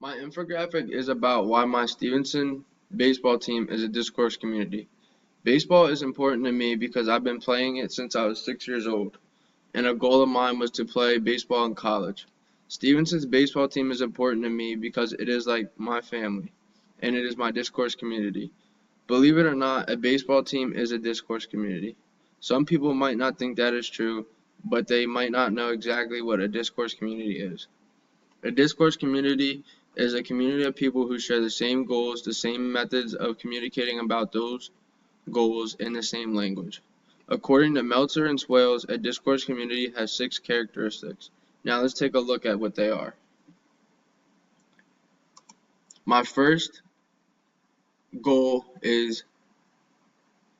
My infographic is about why my Stevenson baseball team is a discourse community. Baseball is important to me because I've been playing it since I was 6 years old, and a goal of mine was to play baseball in college. Stevenson's baseball team is important to me because it is like my family, and it is my discourse community. Believe it or not, a baseball team is a discourse community. Some people might not think that is true, but they might not know exactly what a discourse community is. A discourse community is a community of people who share the same goals, the same methods of communicating about those goals, in the same language. According to Meltzer and Swales, a discourse community has 6 characteristics. Now let's take a look at what they are. My first goal is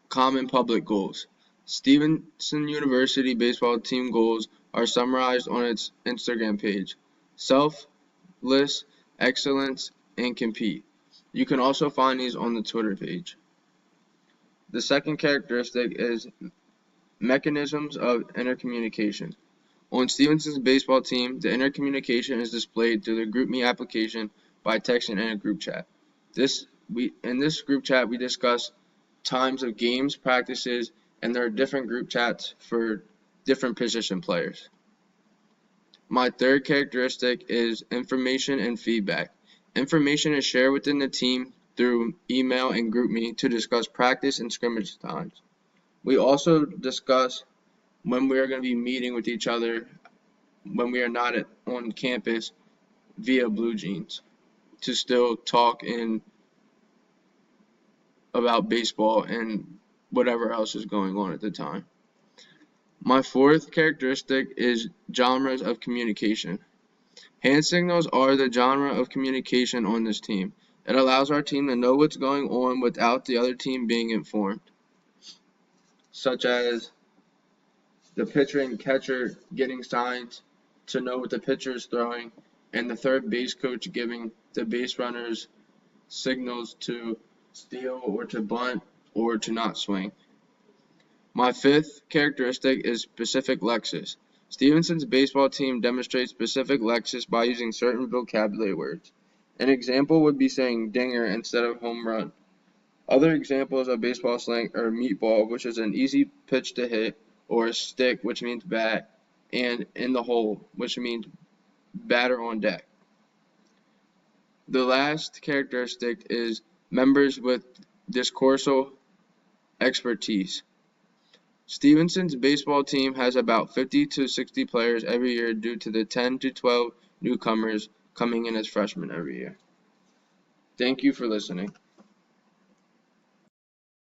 common public goals. Stevenson University baseball team goals are summarized on its Instagram page. Selfless, excellence, and compete. You can also find these on the Twitter page. The second characteristic is mechanisms of intercommunication. On Stevenson's baseball team, the intercommunication is displayed through the GroupMe application by texting in a group chat. In this group chat, we discuss times of games, practices, and there are different group chats for different position players. My third characteristic is information and feedback. Information is shared within the team through email and GroupMe to discuss practice and scrimmage times. We also discuss when we are going to be meeting with each other when we are not on campus via Blue Jeans to still talk about baseball and whatever else is going on at the time. My fourth characteristic is genres of communication. Hand signals are the genre of communication on this team. It allows our team to know what's going on without the other team being informed, such as the pitcher and catcher getting signs to know what the pitcher is throwing, and the third base coach giving the base runners signals to steal or to bunt or to not swing. My fifth characteristic is specific lexis. Stevenson's baseball team demonstrates specific lexis by using certain vocabulary words. An example would be saying dinger instead of home run. Other examples of baseball slang are meatball, which is an easy pitch to hit, or a stick, which means bat, and in the hole, which means batter on deck. The last characteristic is members with discoursal expertise. Stevenson's baseball team has about 50 to 60 players every year due to the 10 to 12 newcomers coming in as freshmen every year. Thank you for listening.